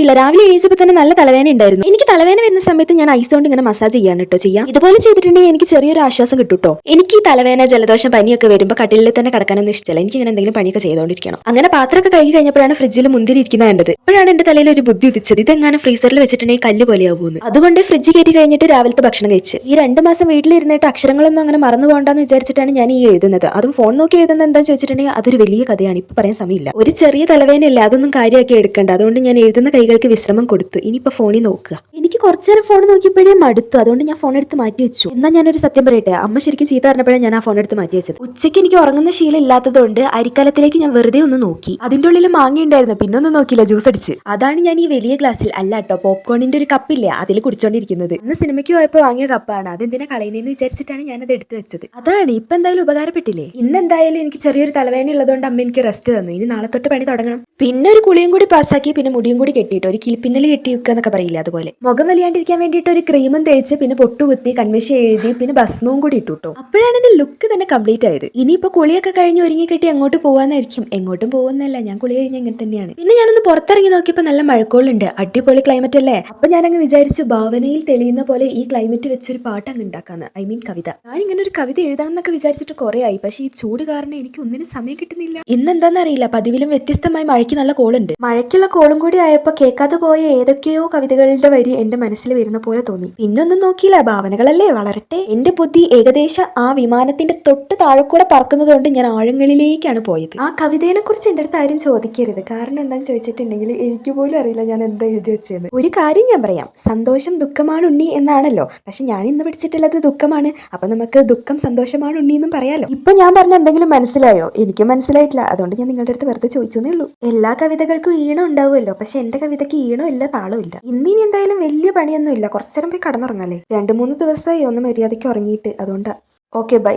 അറിയില്ല, രാവിലെ എഴുതിയപ്പോൾ തന്നെ നല്ല തലവേദന ഉണ്ടായിരുന്നു. എനിക്ക് തലവേദന വരുന്ന സമയത്ത് ഞാൻ ഐസ് കൊണ്ട് ഇങ്ങനെ മസാജ് ചെയ്യാണ് കേട്ടോ ചെയ്യാം. ഇതുപോലെ ചെയ്തിട്ടുണ്ടെങ്കിൽ എനിക്ക് ചെറിയൊരു ആശ്വാസം കിട്ടും കേട്ടോ. എനിക്ക് ഈ തലവേദന, ജലദോഷം, പനിയൊക്കെ വരുമ്പോൾ കട്ടിലിൽ തന്നെ കിടക്കാനൊന്നും ഇഷ്ടമല്ല. എനിക്ക് ഇങ്ങനെ എന്തെങ്കിലും പണിയൊക്കെ ചെയ്തുകൊണ്ടിരിക്കണം. അങ്ങനെ പാത്രമൊക്കെ കഴുകി കഴിഞ്ഞപ്പോഴാണ് ഫ്രിഡ്ജിൽ മുന്തിരി ഇരിക്കുന്നത് കണ്ടത്. അപ്പോഴാണ് എന്റെ തലയിൽ ഒരു ബുദ്ധി ഉദിച്ചത്, ഇതെങ്ങനെ ഫ്രീസറിൽ വെച്ചിട്ടുണ്ടെങ്കിൽ കല്ല് പോലെയാവുമെന്ന്. അതുകൊണ്ട് ഫ്രിഡ്ജ് കയറ്റി കഴിഞ്ഞിട്ട് രാവിലത്തെ ഭക്ഷണം കഴിച്ച് ഈ 2 മാസം വീട്ടിലിരുന്നിട്ട് അക്ഷരങ്ങളൊന്നും അങ്ങനെ മറന്നു പോകണ്ടെന്ന് വിചാരിച്ചിട്ടാണ് ഞാൻ ഈ എഴുതുന്നത്. അതും ഫോൺ നോക്കി എഴുതുന്നത് എന്താണെന്ന് ചോദിച്ചിട്ടുണ്ടെങ്കിൽ അതൊരു വലിയ കഥയാണ്. ഇപ്പൊ പറയാൻ സമയമില്ല. ഒരു ചെറിയ തലവേദനയല്ല, അതൊന്നും കാര്യമാക്കി എടുക്കണ്ട. അതുകൊണ്ട് ഞാൻ എഴുതുന്ന കൈകൾക്ക് വിശ്രമം കൊടുത്തു. ഇനിയിപ്പോ ഫോണിൽ നോക്കുക. എനിക്ക് കുറച്ചേരം ഫോൺ നോക്കിയപ്പോഴേ മടുത്തു. അതുകൊണ്ട് ഞാൻ ഫോൺ എടുത്ത് മാറ്റി വെച്ചു. എന്നാൽ ഞാനൊരു സത്യം പറയട്ടെ, അമ്മ ശരിക്കും ചീത്ത പറഞ്ഞപ്പോഴാണ് ഞാൻ ആ ഫോൺ എടുത്ത് മാറ്റി വെച്ചത്. ഉച്ചയ്ക്ക് എനിക്ക് ഉറങ്ങുന്ന ശീലം ഇല്ലാത്തതുകൊണ്ട് അരിക്കാലത്തിലേക്ക് ഞാൻ വെറുതെ ഒന്ന് നോക്കി. അതിന്റെ ഉള്ളിൽ മാങ്ങ ഉണ്ടായിരുന്നു. പിന്നെ ഒന്നും നോക്കിയില്ല, ജ്യൂസ് അടിച്ച്. അതാണ് ഞാൻ ഈ വലിയ ഗ്ലാസ്സിൽ അല്ല കേട്ടോ, പോപ്കോണിന്റെ ഒരു കപ്പില്ലേ അതിൽ കുടിച്ചോണ്ടിരിക്കുന്നത്. ഇന്ന് സിനിമയ്ക്ക് പോയപ്പോൾ വാങ്ങിയ കപ്പാണ്. അതെന്തിനാ കളയുന്നതെന്ന് വിചാരിച്ചിട്ടാണ് ഞാൻ അത് എടുത്തു വെച്ചത്. അതാണ് ഇപ്പൊ എന്തായാലും ഉപകാരപ്പെട്ടില്ലേ. ഇന്ന് എന്തായാലും എനിക്ക് ചെറിയൊരു തലവേദന ഉള്ളതുകൊണ്ട് അമ്മ എനിക്ക് റെസ്റ്റ് തന്നു. ഇനി നാളെ തൊട്ട് പണി തുടങ്ങണം. പിന്നെ ഒരു കുളിയും കൂടി പാസ്സാക്കി, പിന്നെ മുടിയും കൂടി കെട്ടിയിട്ട് ഒരു കിളിപ്പിന്നൽ കെട്ടി വെക്കുക എന്നൊക്കെ പറയില്ല, അതുപോലെ മുഖം വലിയാണ്ടിരിക്കാൻ വേണ്ടിയിട്ട് ഒരു ക്രീമും തേച്ച്, പിന്നെ പൊട്ടുകുത്തി കൺമശി എഴുതി, പിന്നെ ഭസ്മവും കൂടി ഇട്ടുട്ടോ. അപ്പോഴാണ് എന്റെ ലുക്ക് തന്നെ കംപ്ലീറ്റ് ആയത്. ഇനിയിപ്പോ കുളിയൊക്കെ കഴിഞ്ഞ് ഒരുങ്ങി കെട്ടി അങ്ങോട്ട് പോവാന്നായിരിക്കും. എങ്ങോട്ടും പോകുന്നല്ല, ഞാൻ കുളി കഴിഞ്ഞ ഇങ്ങനെ തന്നെയാണ്. പിന്നെ ഞാനൊന്ന് പുറത്തിറങ്ങി നോക്കിയപ്പോൾ നല്ല മഴക്കോളുണ്ട്. അടിപൊളി ക്ലൈമറ്റ് അല്ലേ. അപ്പൊ ഞാനങ്ങ് വിചാരിച്ചു ഭാവനയിൽ തെളിയുന്ന പോലെ ഈ ക്ലൈമറ്റ് വെച്ചൊരു പാട്ട് അങ്ങ് ഉണ്ടാക്കാന്ന്. ഐ മീൻ കവിത. ഞാൻ ഇങ്ങനെ ഒരു കവിത എഴുതണം എന്നൊക്കെ വിചാരിച്ചിട്ട് കുറെ ആയി. പക്ഷേ ഈ ചൂട് കാരണം എനിക്ക് ഒന്നിനും സമയം കിട്ടുന്നില്ല. ഇന്നെന്താന്നറിയില്ല, പതിവിലും വ്യത്യസ്തമായി മഴയ്ക്ക് നല്ല കോളുണ്ട്. മഴയ്ക്കുള്ള കോളും കൂടി ആയപ്പോൾ കേൾക്കാതെ പോയ ഏതൊക്കെയോ കവിതകളുടെ വരി എന്റെ മനസ്സിൽ വരുന്ന പോലെ തോന്നി. പിന്നൊന്നും നോക്കിയില്ല, ഭാവനകളല്ലേ വളരട്ടെ. എന്റെ ബുദ്ധി ഏകദേശം ആ വിമാനത്തിന്റെ തൊട്ട് താഴെക്കൂടെ പറക്കുന്നത് കൊണ്ട് ഞാൻ ആഴങ്ങളിലേക്കാണ് പോയത്. ആ കവിതയെ കുറിച്ച് എന്റെ അടുത്ത് ആരും ചോദിക്കരുത്. കാരണം എന്താന്ന് ചോദിച്ചിട്ടുണ്ടെങ്കിൽ എനിക്ക് പോലും അറിയില്ല ഞാൻ എന്താ എഴുതി വെച്ചതെന്ന്. ഒരു കാര്യം ഞാൻ പറയാം, സന്തോഷം ദുഃഖമാണ് ഉണ്ണി എന്നാണല്ലോ. പക്ഷെ ഞാൻ ഇന്ന് പഠിച്ചിട്ടുള്ളത് ദുഃഖമാണ്. അപ്പൊ നമുക്ക് ദുഃഖം സന്തോഷമാണ് ഉണ്ണി എന്നും പറയാലോ. ഇപ്പൊ ഞാൻ പറഞ്ഞ എന്തെങ്കിലും മനസ്സിലായോ? എനിക്കും മനസ്സിലായിട്ടില്ല. അതുകൊണ്ട് ഞാൻ നിങ്ങളുടെ അടുത്ത് വെറുതെ ചോദിച്ചേ ഉള്ളൂ. എല്ലാ കവിതകൾക്കും ഈണം ഉണ്ടാവുമല്ലോ, പക്ഷെ എന്റെ കവിതയ്ക്ക് ഈണം ഇല്ല, താളവും ഇല്ല. ഇന്നിനി എന്തായാലും വലിയ പണിയൊന്നും ഇല്ല, കുറച്ചേരം പോയി കടന്നുറങ്ങാല്ലേ. 2-3 ദിവസമായി ഒന്ന് മര്യാദയ്ക്ക് ഉറങ്ങിയിട്ട്. അതുകൊണ്ട് ഓക്കെ ബൈ.